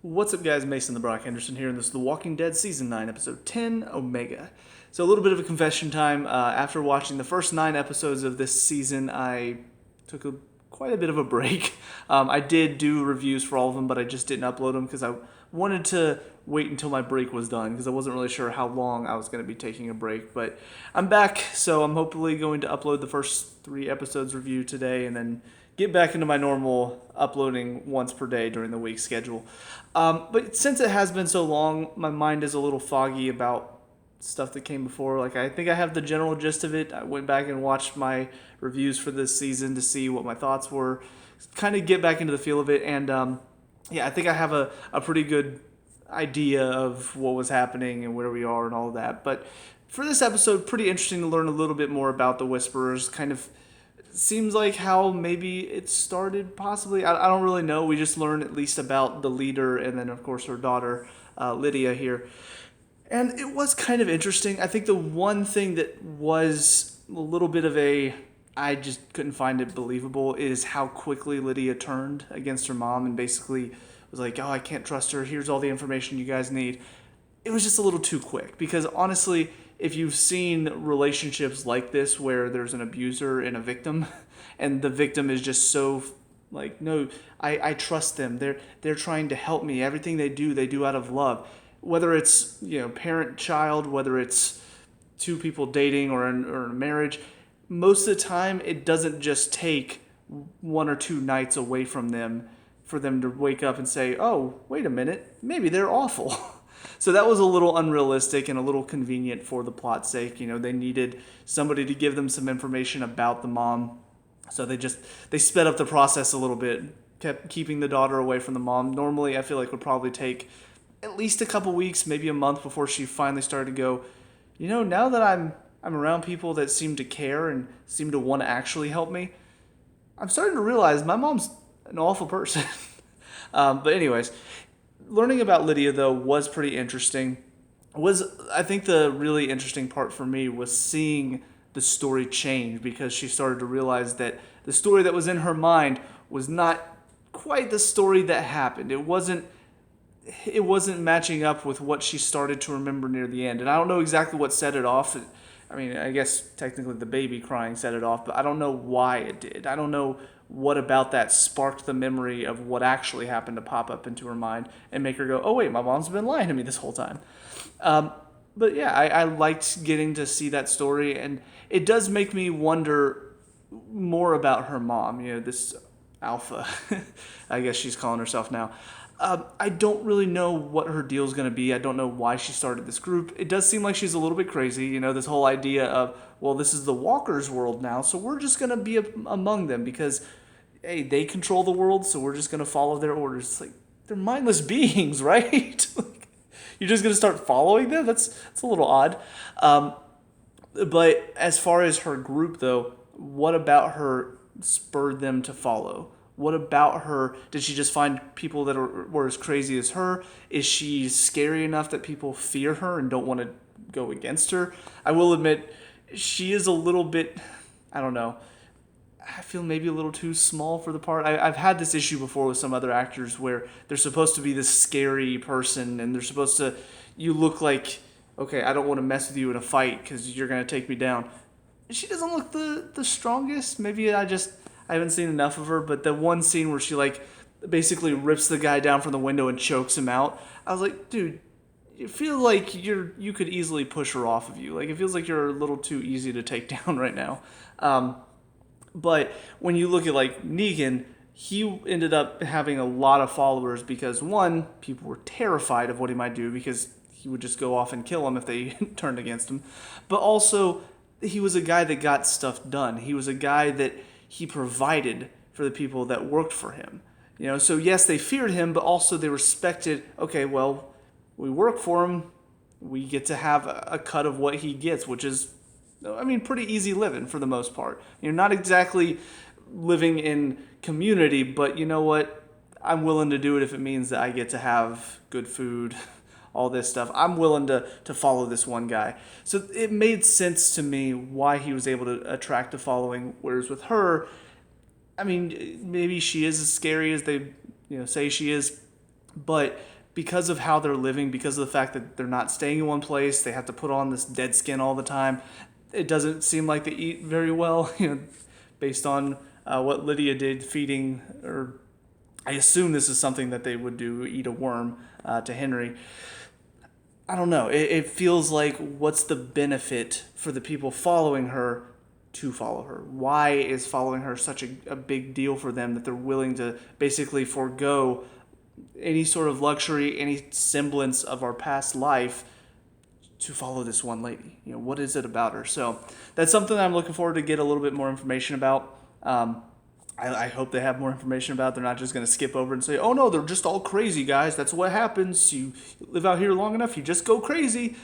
What's up, guys? Mason the Brock Henderson here, and this is The Walking Dead Season 9, Episode 10, Omega. So a little bit of a confession time. After watching the first 9 episodes of this season, I took quite a bit of a break. I did do reviews for all of them, but I just didn't upload them because I wanted to wait until my break was done because I wasn't really sure how long I was going to be taking a break. But I'm back, so I'm hopefully going to upload the first 3 episodes review today and then get back into my normal uploading once per day during the week schedule. But since it has been so long, my mind is a little foggy about stuff that came before. Like, I think I have the general gist of it. I went back and watched my reviews for this season to see what my thoughts were, kind of get back into the feel of it. And I think I have a pretty good idea of what was happening and where we are and all of that. But for this episode, pretty interesting to learn a little bit more about the Whisperers, kind of seems like how maybe it started, possibly. I don't really know. We just learned at least about the leader and then, of course, her daughter, Lydia, here. And it was kind of interesting. I think the one thing that was a little bit of I just couldn't find it believable is how quickly Lydia turned against her mom and basically was like, oh, I can't trust her. Here's all the information you guys need. It was just a little too quick because, honestly, if you've seen relationships like this where there's an abuser and a victim and the victim is just so like, no, I trust them. They're trying to help me. Everything they do out of love. Whether it's, parent child, whether it's two people dating or in a marriage, most of the time it doesn't just take 1 or 2 nights away from them for them to wake up and say, oh, wait a minute, maybe they're awful. So that was a little unrealistic and a little convenient for the plot's sake. They needed somebody to give them some information about the mom. So they sped up the process a little bit, kept keeping the daughter away from the mom. Normally, I feel like would probably take at least a couple weeks, maybe a month before she finally started to go, now that I'm around people that seem to care and seem to want to actually help me, I'm starting to realize my mom's an awful person. But anyways, learning about Lydia, though, was pretty interesting. I think the really interesting part for me was seeing the story change because she started to realize that the story that was in her mind was not quite the story that happened. It wasn't matching up with what she started to remember near the end. And I don't know exactly what set it off. I mean, I guess technically the baby crying set it off, but I don't know why it did. I don't know what about that sparked the memory of what actually happened to pop up into her mind and make her go, oh, wait, my mom's been lying to me this whole time. But yeah, I liked getting to see that story, and it does make me wonder more about her mom, this Alpha, I guess she's calling herself now. I don't really know what her deal is going to be. I don't know why she started this group. It does seem like she's a little bit crazy, this whole idea of, well, this is the Walkers' world now, so we're just going to be among them because, hey, they control the world, so we're just going to follow their orders. It's like, they're mindless beings, right? You're just going to start following them? That's a little odd. But as far as her group, though, what about her spurred them to follow? What about her? Did she just find people that were as crazy as her? Is she scary enough that people fear her and don't want to go against her? I will admit, she is a little bit, I don't know, I feel maybe a little too small for the part. I've had this issue before with some other actors where they're supposed to be this scary person and they're supposed to, you look like, okay, I don't want to mess with you in a fight because you're going to take me down. She doesn't look the strongest. Maybe I haven't seen enough of her, but the one scene where she basically rips the guy down from the window and chokes him out, I was like, dude, you feel like you could easily push her off of you. Like, it feels like you're a little too easy to take down right now. But when you look at Negan, he ended up having a lot of followers because, one, people were terrified of what he might do because he would just go off and kill them if they turned against him. But also, he was a guy that got stuff done. He was a guy that he provided for the people that worked for him. So yes, they feared him, but also they respected, okay, well, we work for him. We get to have a cut of what he gets, which is, pretty easy living for the most part. You're not exactly living in community, but you know what? I'm willing to do it if it means that I get to have good food, all this stuff. I'm willing to follow this one guy. So it made sense to me why he was able to attract a following, whereas with her, maybe she is as scary as they say she is, but because of how they're living, because of the fact that they're not staying in one place, they have to put on this dead skin all the time. It doesn't seem like they eat very well, based on what Lydia did feeding, or I assume this is something that they would do, eat a worm to Henry. I don't know. It feels like, what's the benefit for the people following her to follow her? Why is following her such a big deal for them that they're willing to basically forego any sort of luxury, any semblance of our past life to follow this one lady? What is it about her? So that's something that I'm looking forward to get a little bit more information about. I hope they have more information about. They're not just going to skip over and say, oh no, they're just all crazy, guys. That's what happens. You live out here long enough, you just go crazy.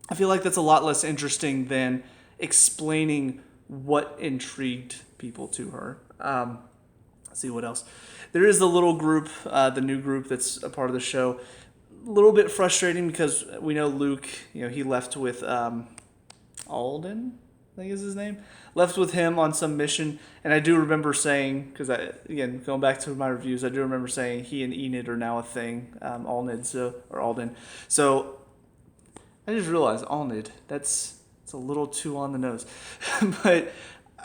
I feel like that's a lot less interesting than explaining what intrigued people to her. Let's see what else. There is the little group, the new group that's a part of the show. A little bit frustrating because we know Luke, he left with Alden, I think is his name. Left with him on some mission, and I do remember saying, because again, going back to my reviews, I do remember saying he and Enid are now a thing, Alden. So I just realized Alnid. It's a little too on the nose, but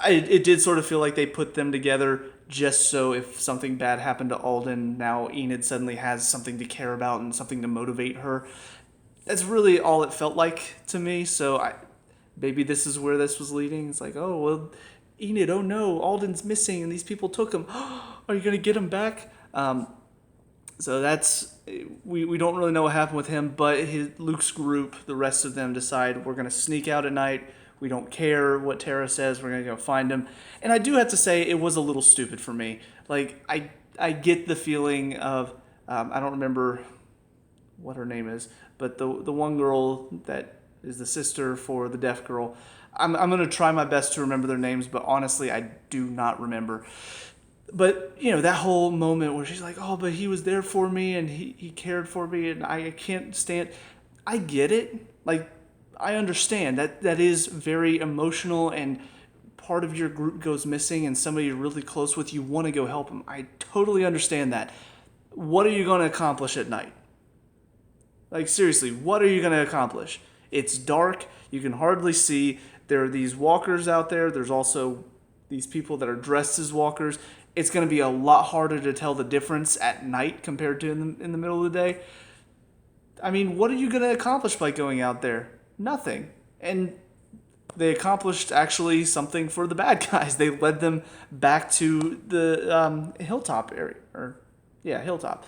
it did sort of feel like they put them together just so if something bad happened to Alden, now Enid suddenly has something to care about and something to motivate her. That's really all it felt like to me. So maybe this is where this was leading. It's like, oh, well, Enid, oh no, Alden's missing and these people took him. Are you going to get him back? So that's, we don't really know what happened with him, but Luke's group, the rest of them decide we're going to sneak out at night. We don't care what Tara says. We're going to go find him. And I do have to say it was a little stupid for me. Like, I get the feeling of, I don't remember what her name is, but the one girl that is the sister for the deaf girl. I'm going to try my best to remember their names, but honestly, I do not remember. But, that whole moment where she's like, oh, but he was there for me and he cared for me and I can't stand. I get it. Like, I understand that is very emotional, and part of your group goes missing and somebody you're really close with, you want to go help them. I totally understand that. What are you going to accomplish at night? Like, seriously, what are you going to accomplish? It's dark. You can hardly see. There are these walkers out there. There's also these people that are dressed as walkers. It's going to be a lot harder to tell the difference at night compared to in the middle of the day. I mean, what are you going to accomplish by going out there? Nothing. And they accomplished actually something for the bad guys. They led them back to the hilltop area. Hilltop.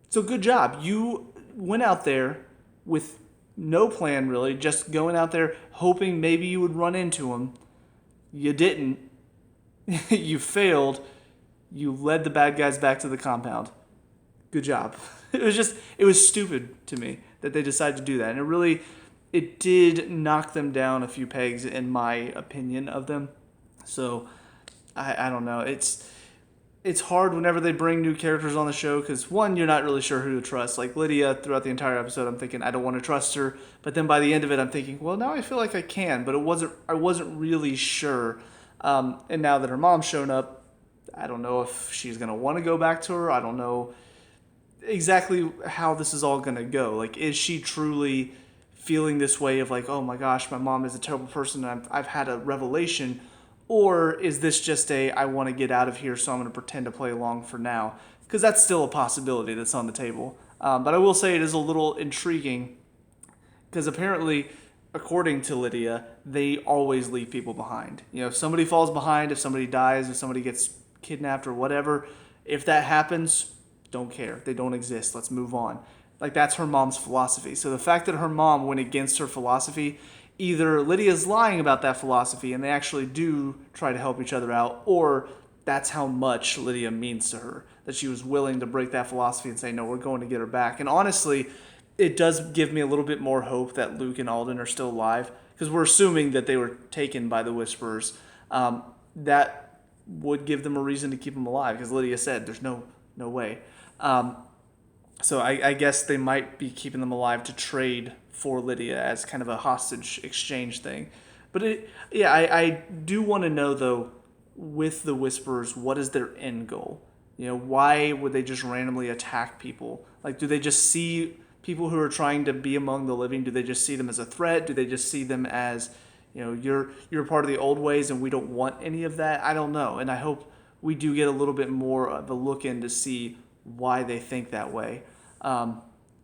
So good job. You went out there with no plan, really, just going out there hoping maybe you would run into them. You didn't. You failed. You led the bad guys back to the compound. Good job. It was stupid to me that they decided to do that. And it did knock them down a few pegs in my opinion of them. So, I don't know. It's hard whenever they bring new characters on the show because, one, you're not really sure who to trust. Like Lydia, throughout the entire episode, I'm thinking, I don't want to trust her. But then by the end of it, I'm thinking, well, now I feel like I can. But I wasn't really sure. And now that her mom's shown up, I don't know if she's going to want to go back to her. I don't know exactly how this is all going to go. Like, is she truly feeling this way of like, oh my gosh, my mom is a terrible person and I've had a revelation? Or is this just I want to get out of here, so I'm going to pretend to play along for now? Because that's still a possibility that's on the table. But I will say it is a little intriguing because apparently, according to Lydia, they always leave people behind. If somebody falls behind, if somebody dies, if somebody gets kidnapped or whatever, if that happens, don't care. They don't exist. Let's move on. Like, that's her mom's philosophy. So the fact that her mom went against her philosophy, either Lydia's lying about that philosophy and they actually do try to help each other out, or that's how much Lydia means to her, that she was willing to break that philosophy and say, no, we're going to get her back. And honestly, it does give me a little bit more hope that Luke and Alden are still alive, because we're assuming that they were taken by the Whisperers. That would give them a reason to keep them alive, because Lydia said there's no way. So I guess they might be keeping them alive to trade for Lydia as kind of a hostage exchange thing. But I do want to know, though, with the Whisperers, what is their end goal? Why would they just randomly attack people? Like, do they just see people who are trying to be among the living? Do they just see them as a threat? Do they just see them as, you're part of the old ways and we don't want any of that? I don't know. And I hope we do get a little bit more of a look in to see why they think that way. But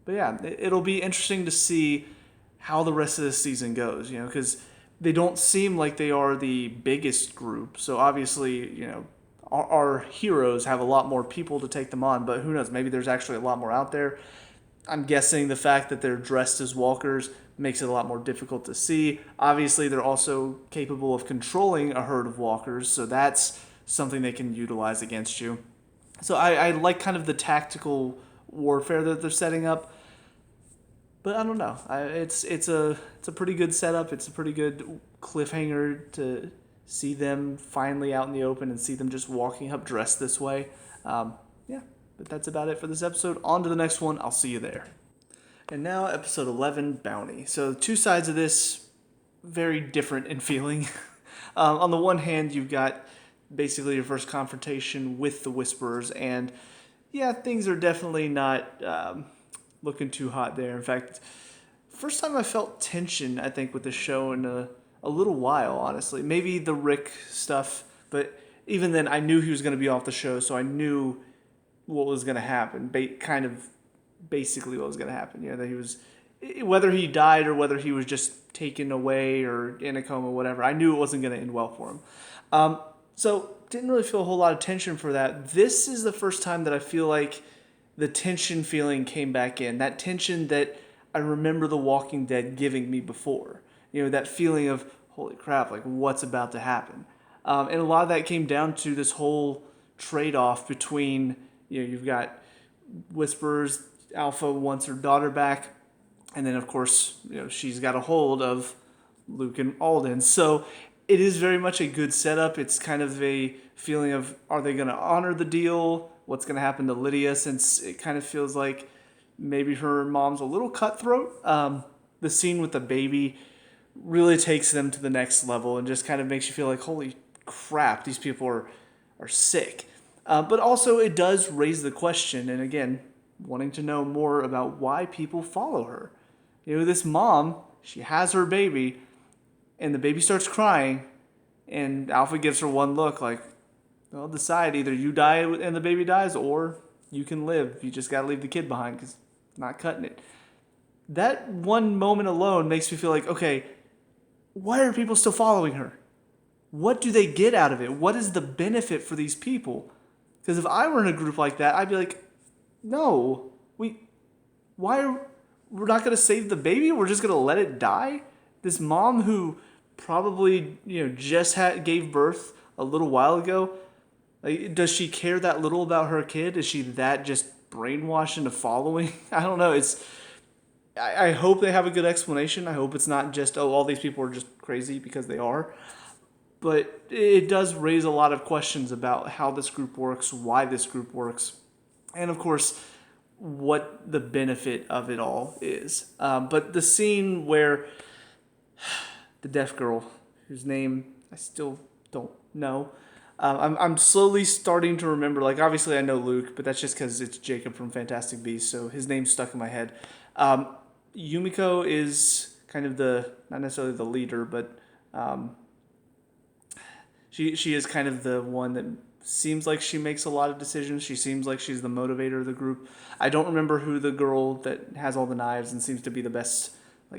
yeah, it'll be interesting to see how the rest of this season goes, because they don't seem like they are the biggest group. So obviously, our heroes have a lot more people to take them on, but who knows? Maybe there's actually a lot more out there. I'm guessing the fact that they're dressed as walkers makes it a lot more difficult to see. Obviously, they're also capable of controlling a herd of walkers, so that's something they can utilize against you. So I like kind of the tactical warfare that they're setting up. But I don't know. It's a pretty good setup. It's a pretty good cliffhanger to see them finally out in the open and see them just walking up dressed this way. Yeah, but that's about it for this episode. On to the next one. I'll see you there. And now episode 11, Bounty. So two sides of this, very different in feeling. On the one hand, you've got basically your first confrontation with the Whisperers, and yeah, things are definitely not looking too hot there. In fact, first time I felt tension, I think, with the show in a little while, honestly. Maybe the Rick stuff, but even then, I knew he was going to be off the show, so I knew what was going to happen. Kind of basically what was going to happen. That he was, whether he died or whether he was just taken away or in a coma, whatever. I knew it wasn't going to end well for him. So didn't really feel a whole lot of tension for that. This is the first time that I feel like the tension feeling came back in. That tension that I remember The Walking Dead giving me before. That feeling of, holy crap, like what's about to happen? And a lot of that came down to this whole trade-off between, you've got Whisperers, Alpha wants her daughter back, and then of course, she's got a hold of Luke and Alden. So it is very much a good setup. It's kind of a feeling of, are they going to honor the deal? What's going to happen to Lydia, since it kind of feels like maybe her mom's a little cutthroat. The scene with the baby really takes them to the next level and just kind of makes you feel like, holy crap, these people are sick. But also it does raise the question, and again, wanting to know more about why people follow her. This mom, she has her baby, and the baby starts crying, and Alpha gives her one look like, well, decide, either you die and the baby dies, or you can live. You just got to leave the kid behind because not cutting it. That one moment alone makes me feel like, okay, why are people still following her? What do they get out of it? What is the benefit for these people? Because if I were in a group like that, I'd be like, no, we're not going to save the baby? We're just going to let it die? This mom who probably, just gave birth a little while ago, like, does she care that little about her kid? Is she that just brainwashed into following? I don't know. I hope they have a good explanation. I hope it's not just, all these people are just crazy, because they are. But it does raise a lot of questions about how this group works, why this group works, and of course, what the benefit of it all is. But the scene where the deaf girl, whose name I still don't know, I'm slowly starting to remember. Like, obviously I know Luke, but that's just because it's Jacob from Fantastic Beasts, so his name's stuck in my head. Yumiko is kind of not necessarily the leader, but she is kind of the one that seems like she makes a lot of decisions. She seems like she's the motivator of the group. I don't remember who the girl that has all the knives and seems to be the best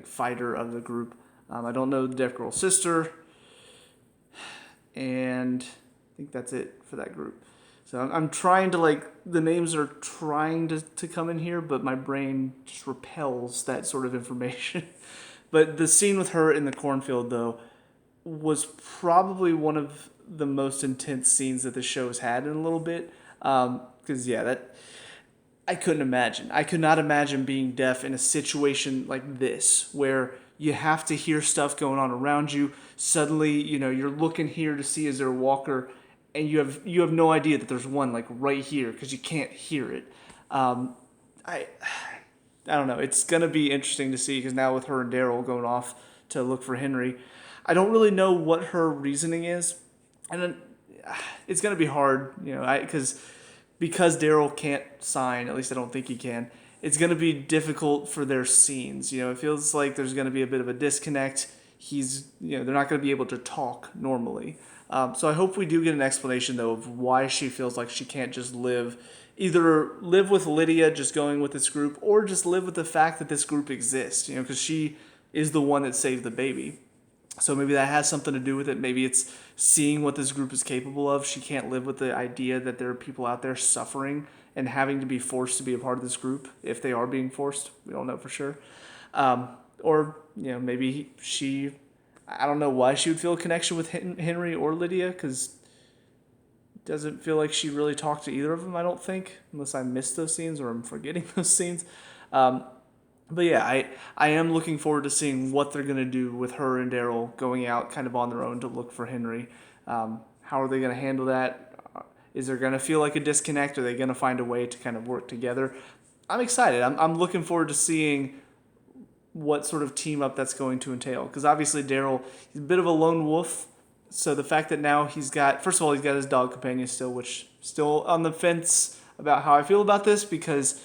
fighter of the group. I don't know the deaf girl's sister, and I think that's it for that group. So I'm trying to, the names are trying to come in here, but my brain just repels that sort of information. But the scene with her in the cornfield, though, was probably one of the most intense scenes that the show has had in a little bit. Because, I couldn't imagine. I could not imagine being deaf in a situation like this, where you have to hear stuff going on around you. Suddenly, you're looking here to see, is there a walker, and you have no idea that there's one right here because you can't hear it. I don't know. It's gonna be interesting to see, because now with her and Daryl going off to look for Henry, I don't really know what her reasoning is, and then it's gonna be hard, because because Daryl can't sign, at least I don't think he can, it's going to be difficult for their scenes. It feels like there's going to be a bit of a disconnect. They're not going to be able to talk normally. So I hope we do get an explanation, though, of why she feels like she can't just either live with Lydia just going with this group, or just live with the fact that this group exists, because she is the one that saved the baby. So maybe that has something to do with it. Maybe it's seeing what this group is capable of. She can't live with the idea that there are people out there suffering and having to be forced to be a part of this group, if they are being forced. We don't know for sure. Or maybe I don't know why she would feel a connection with Henry or Lydia, because it doesn't feel like she really talked to either of them, I don't think, unless I missed those scenes or I'm forgetting those scenes. But yeah, I am looking forward to seeing what they're going to do with her and Daryl going out kind of on their own to look for Henry. How are they going to handle that? Is there going to feel like a disconnect? Are they going to find a way to kind of work together? I'm excited. I'm looking forward to seeing what sort of team up that's going to entail. Because obviously Daryl, he's a bit of a lone wolf. So the fact that now he's got his dog companion still, which still on the fence about how I feel about this, because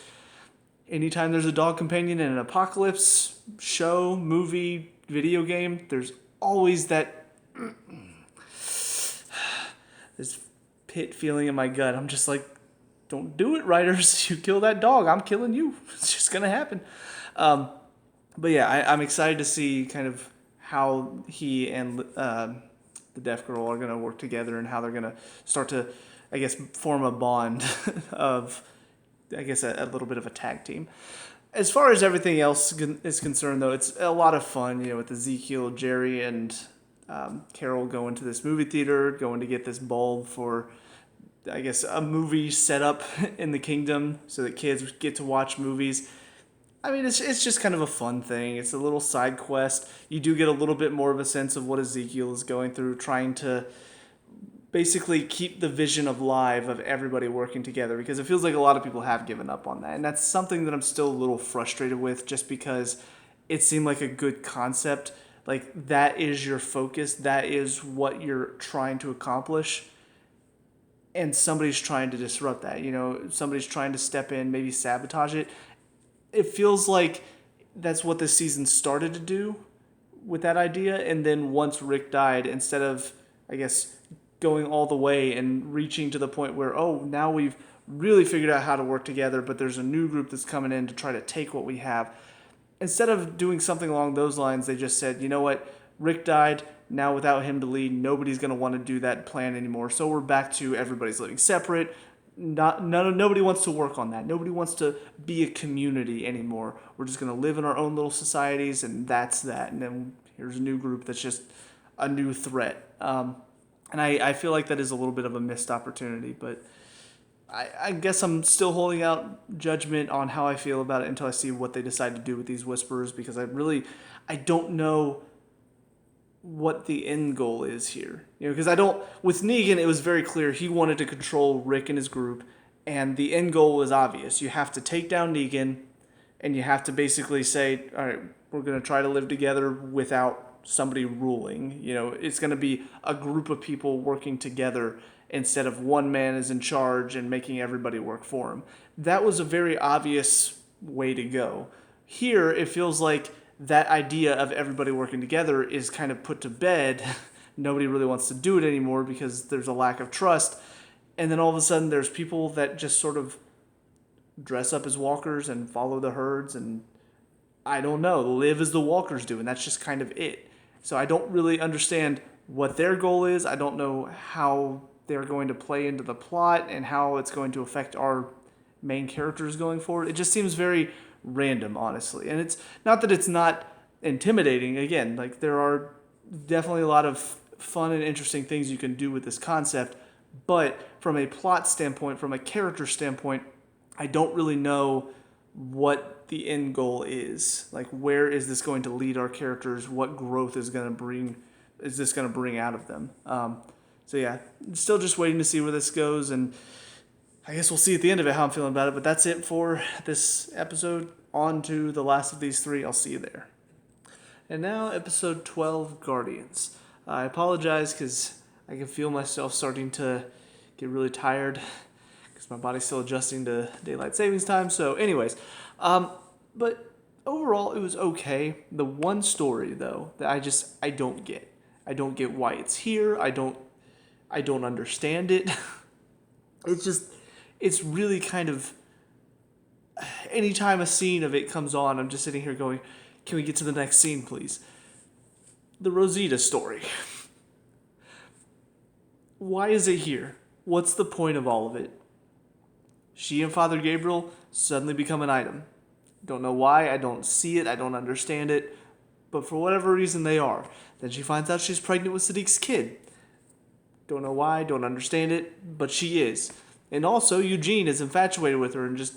anytime there's a dog companion in an apocalypse show, movie, video game, there's always that this pit feeling in my gut. I'm just like, don't do it, writers. You kill that dog, I'm killing you. It's just going to happen. But yeah, I'm excited to see kind of how he and the deaf girl are going to work together, and how they're going to start to, I guess, form a bond of, I guess, a little bit of a tag team. As far as everything else is concerned, though, it's a lot of fun, with Ezekiel, Jerry, and Carol going to this movie theater, going to get this bulb for, I guess, a movie set up in the kingdom so that kids get to watch movies. I mean, it's just kind of a fun thing. It's a little side quest. You do get a little bit more of a sense of what Ezekiel is going through, trying to basically keep the vision alive of everybody working together, because it feels like a lot of people have given up on that. And that's something that I'm still a little frustrated with, just because it seemed like a good concept. Like, that is your focus. That is what you're trying to accomplish. And somebody's trying to disrupt that. Somebody's trying to step in, maybe sabotage it. It feels like that's what this season started to do with that idea. And then once Rick died, instead of, I guess, going all the way and reaching to the point where, now we've really figured out how to work together, but there's a new group that's coming in to try to take what we have. Instead of doing something along those lines, they just said, you know what, Rick died. Now without him to lead, nobody's going to want to do that plan anymore. So we're back to everybody's living separate. Nobody wants to work on that. Nobody wants to be a community anymore. We're just going to live in our own little societies, and that's that. And then here's a new group that's just a new threat. And I feel like that is a little bit of a missed opportunity, but I guess I'm still holding out judgment on how I feel about it until I see what they decide to do with these Whisperers, because I don't know what the end goal is here. Because with Negan, it was very clear he wanted to control Rick and his group, and the end goal was obvious. You have to take down Negan, and you have to basically say, all right, we're going to try to live together without somebody ruling. It's going to be a group of people working together instead of one man is in charge and making everybody work for him. That was a very obvious way to go. Here, it feels like that idea of everybody working together is kind of put to bed. Nobody really wants to do it anymore because there's a lack of trust. And then all of a sudden there's people that just sort of dress up as walkers and follow the herds, and I don't know, live as the walkers do, and that's just kind of it. So I don't really understand what their goal is. I don't know how they're going to play into the plot and how it's going to affect our main characters going forward. It just seems very random, honestly. And it's not that it's not intimidating. Again, like, there are definitely a lot of fun and interesting things you can do with this concept, but from a plot standpoint, from a character standpoint, I don't really know what the end goal is. Like, where is this going to lead our characters? What growth is this going to bring out of them? So yeah, still just waiting to see where this goes, and I guess we'll see at the end of it how I'm feeling about it. But that's it for this episode. On to the last of these three. I'll see you there. And now, episode 12, Guardians. I apologize because I can feel myself starting to get really tired, because my body's still adjusting to daylight savings time. So, anyways, but overall, it was okay. The one story though that I don't get. I don't get why it's here. I don't understand it. It's really kind of, anytime a scene of it comes on, I'm just sitting here going, can we get to the next scene, please? The Rosita story. Why is it here? What's the point of all of it? She and Father Gabriel suddenly become an item. Don't know why, I don't see it, I don't understand it, but for whatever reason they are. Then she finds out she's pregnant with Sadiq's kid. Don't know why, don't understand it, but she is. And also, Eugene is infatuated with her and just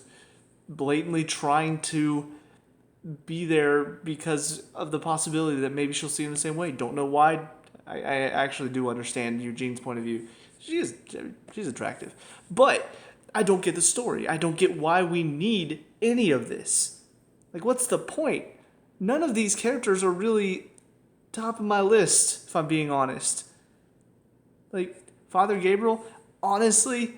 blatantly trying to be there because of the possibility that maybe she'll see him the same way. Don't know why. I actually do understand Eugene's point of view. She's attractive. But I don't get the story. I don't get why we need any of this. Like, what's the point? None of these characters are really top of my list, if I'm being honest. Like, Father Gabriel, honestly,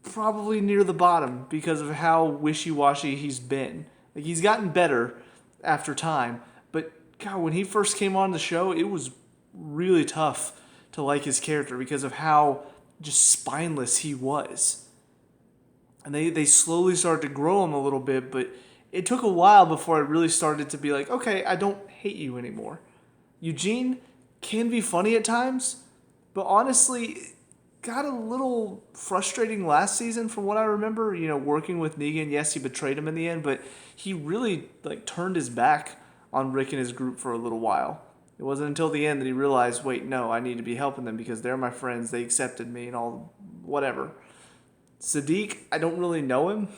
probably near the bottom because of how wishy-washy he's been. Like, he's gotten better after time, but God, when he first came on the show, it was really tough to like his character because of how just spineless he was. And they slowly started to grow him a little bit, but it took a while before I really started to be like, okay, I don't hate you anymore. Eugene can be funny at times, but honestly, got a little frustrating last season from what I remember, working with Negan. Yes, he betrayed him in the end, but he really turned his back on Rick and his group for a little while. It wasn't until the end that he realized, wait, no, I need to be helping them because they're my friends, they accepted me and all, whatever. Sadiq, I don't really know him.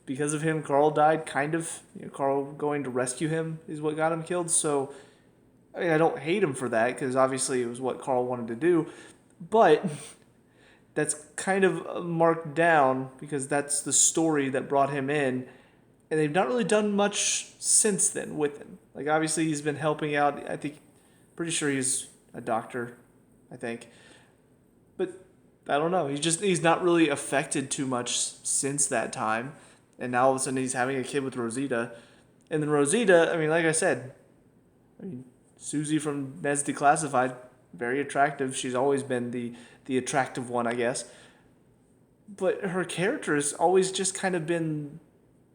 Because of him, Carl died, kind of. Carl going to rescue him is what got him killed, so I don't hate him for that because obviously it was what Carl wanted to do. But that's kind of marked down because that's the story that brought him in. And they've not really done much since then with him. Like, obviously, he's been helping out. Pretty sure he's a doctor, I think. But I don't know. He's not really affected too much since that time. And now all of a sudden he's having a kid with Rosita. And then Rosita, like I said, Susie from Ned's Declassified, very attractive. She's always been the attractive one, I guess. But her character has always just kind of been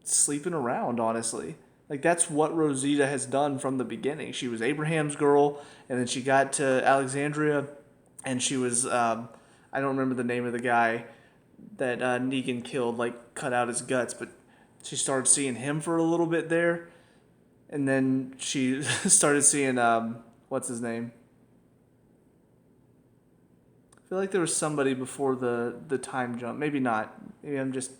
sleeping around, honestly. That's what Rosita has done from the beginning. She was Abraham's girl, and then she got to Alexandria, and she was, I don't remember the name of the guy that Negan killed, cut out his guts, but she started seeing him for a little bit there. And then she started seeing, what's his name? I feel like there was somebody before the time jump. Maybe not. Maybe I'm just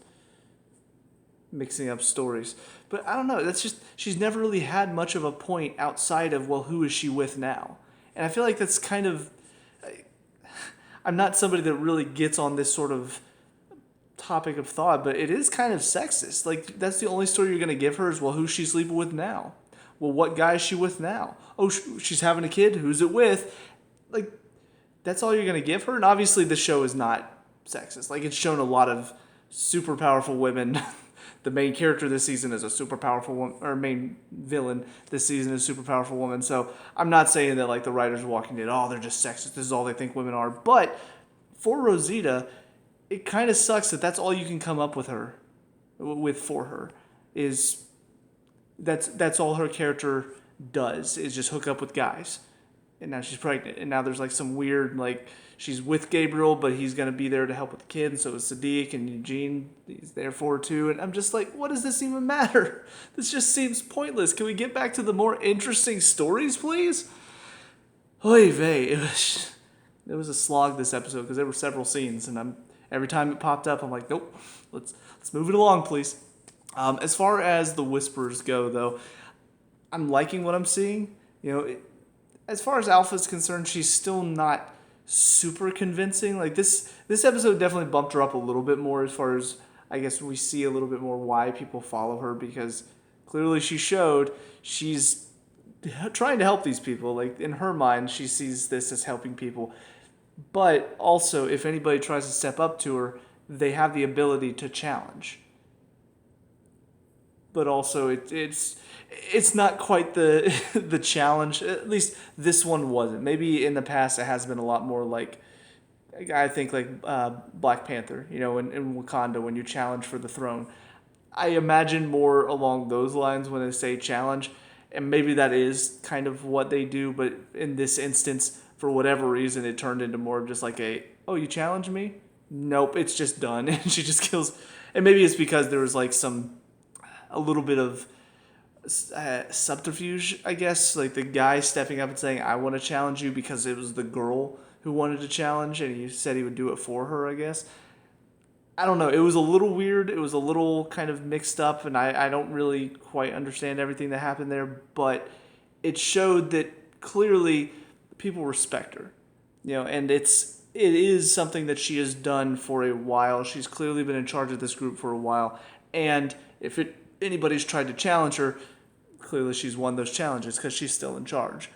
mixing up stories. But I don't know. That's just, she's never really had much of a point outside of, well, who is she with now? And I feel like that's kind of, I'm not somebody that really gets on this sort of topic of thought, but it is kind of sexist. That's the only story you're going to give her is, well, who's she sleeping with now? Well, what guy is she with now? Oh, she's having a kid? Who's it with? That's all you're going to give her? And obviously the show is not sexist. It's shown a lot of super powerful women. The main character this season is a super powerful woman, or main villain this season is a super powerful woman. So I'm not saying that the writers of Walking Dead, they're just sexist. This is all they think women are. But for Rosita, it kind of sucks that that's all you can come up with for her is that's all her character does is just hook up with guys. And now she's pregnant. And now there's some weird, she's with Gabriel, but he's going to be there to help with the kid. And so is Sadiq, and Eugene, he's there for her too. And I'm just what does this even matter? This just seems pointless. Can we get back to the more interesting stories, please? Oy vey. It was a slog this episode because there were several scenes. And every time it popped up, I'm like, nope, let's move it along, please. As far as the whispers go, though, I'm liking what I'm seeing. As far as Alpha is concerned, she's still not super convincing. This episode definitely bumped her up a little bit more as far as, I guess, we see a little bit more why people follow her, because clearly she showed she's trying to help these people. In her mind, she sees this as helping people. But also, if anybody tries to step up to her, they have the ability to challenge. But also it's not quite the the challenge. At least this one wasn't. Maybe in the past it has been a lot more like, I think like Black Panther, in Wakanda when you challenge for the throne. I imagine more along those lines when they say challenge, and maybe that is kind of what they do. But in this instance, for whatever reason, it turned into more of just like oh, you challenge me? Nope, it's just done, and she just kills. And maybe it's because there was like a little bit of subterfuge, I guess, like the guy stepping up and saying, I want to challenge you, because it was the girl who wanted to challenge, and he said he would do it for her, I guess. I don't know. It was a little weird. It was a little kind of mixed up, and I don't really quite understand everything that happened there, but it showed that clearly people respect her, and it is something that she has done for a while. She's clearly been in charge of this group for a while, and if anybody's tried to challenge her, clearly she's won those challenges because she's still in charge.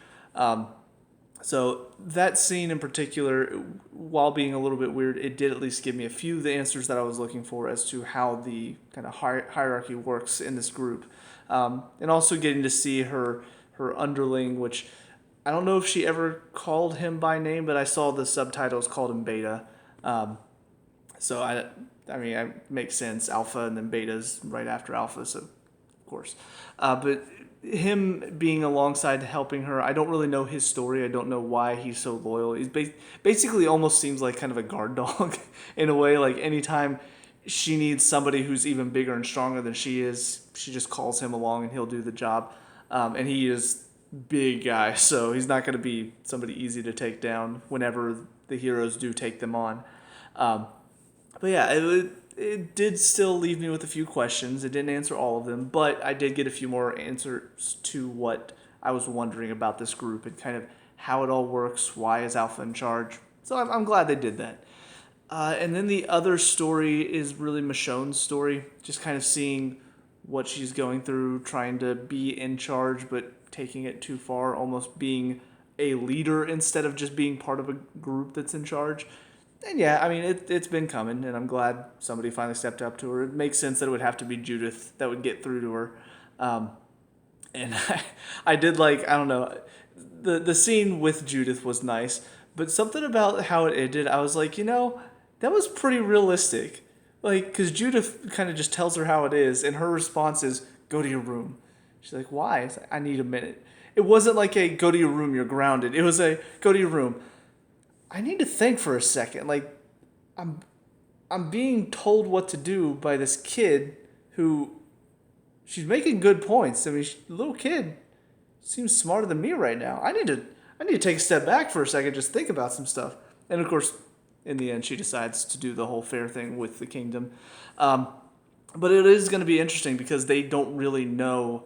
So that scene in particular, while being a little bit weird, it did at least give me a few of the answers that I was looking for as to how the kind of hierarchy works in this group. And also getting to see her underling, which I don't know if she ever called him by name, but I saw the subtitles called him Beta. So I mean, it makes sense. Alpha and then Beta's right after Alpha, so of course. But him being alongside helping her, I don't really know his story. I don't know why he's so loyal. He's basically almost seems like kind of a guard dog in a way. Like anytime she needs somebody who's even bigger and stronger than she is, she just calls him along and he'll do the job. And he is big guy, so he's not going to be somebody easy to take down whenever the heroes do take them on. But yeah, it did still leave me with a few questions. It didn't answer all of them, but I did get a few more answers to what I was wondering about this group and kind of how it all works. Why is Alpha in charge? So I'm glad they did that. And then the other story is really Michonne's story, just kind of seeing what she's going through, trying to be in charge, but taking it too far, almost being a leader instead of just being part of a group that's in charge. And yeah, I mean, it's been coming, and I'm glad somebody finally stepped up to her. It makes sense that it would have to be Judith that would get through to her. And I did like, I don't know, the scene with Judith was nice, but something about how it ended, I was like, that was pretty realistic. Like, because Judith kind of just tells her how it is, and her response is, go to your room. She's like, why? It's like, I need a minute. It wasn't like a, go to your room, you're grounded. It was a, go to your room. I need to think for a second. Like, I'm being told what to do by this kid who, she's making good points. I mean, little kid seems smarter than me right now. I need to take a step back for a second, just think about some stuff. And of course, in the end, she decides to do the whole fair thing with the kingdom. But it is going to be interesting because they don't really know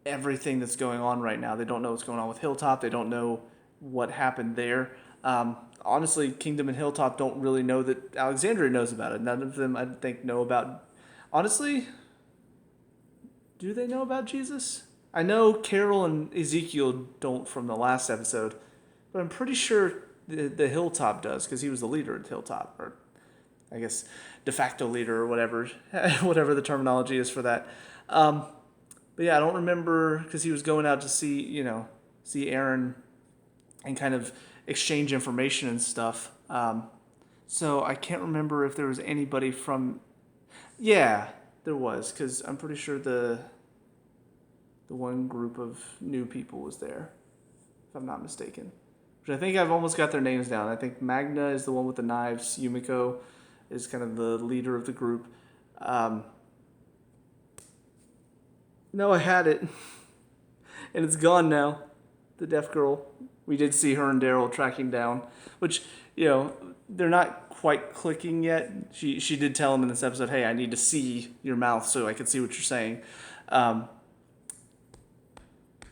everything that's going on right now. They don't know what's going on with Hilltop. They don't know what happened there. Honestly, Kingdom and Hilltop don't really know that Alexandria knows about it. None of them, I think, know about... Honestly, do they know about Jesus? I know Carol and Ezekiel don't from the last episode, but I'm pretty sure the Hilltop does, because he was the leader at Hilltop, or I guess de facto leader, or whatever the terminology is for that. But yeah, I don't remember, because he was going out to see Aaron and kind of exchange information and stuff. So I can't remember if there was anybody from... Yeah, there was, because I'm pretty sure the one group of new people was there, if I'm not mistaken. Which I think I've almost got their names down. I think Magna is the one with the knives. Yumiko is kind of the leader of the group. No, I had it. And it's gone now. The deaf girl. We did see her and Daryl tracking down, which, they're not quite clicking yet. She did tell him in this episode, hey, I need to see your mouth so I can see what you're saying. Dang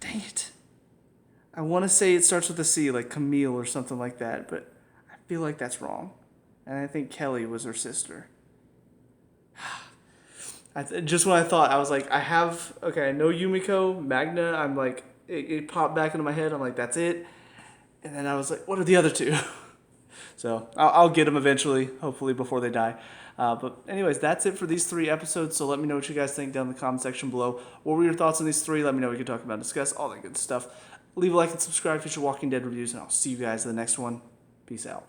it. I want to say it starts with a C, like Camille or something like that, but I feel like that's wrong. And I think Kelly was her sister. Just when I thought, I was like, I know Yumiko, Magna, I'm like, it popped back into my head, I'm like, that's it. And then I was like, what are the other two? So I'll get them eventually, hopefully before they die. But anyways, that's it for these 3 episodes. So let me know what you guys think down in the comment section below. What were your thoughts on these 3? Let me know. We can talk about, discuss, all that good stuff. Leave a like and subscribe for future Walking Dead reviews, and I'll see you guys in the next one. Peace out.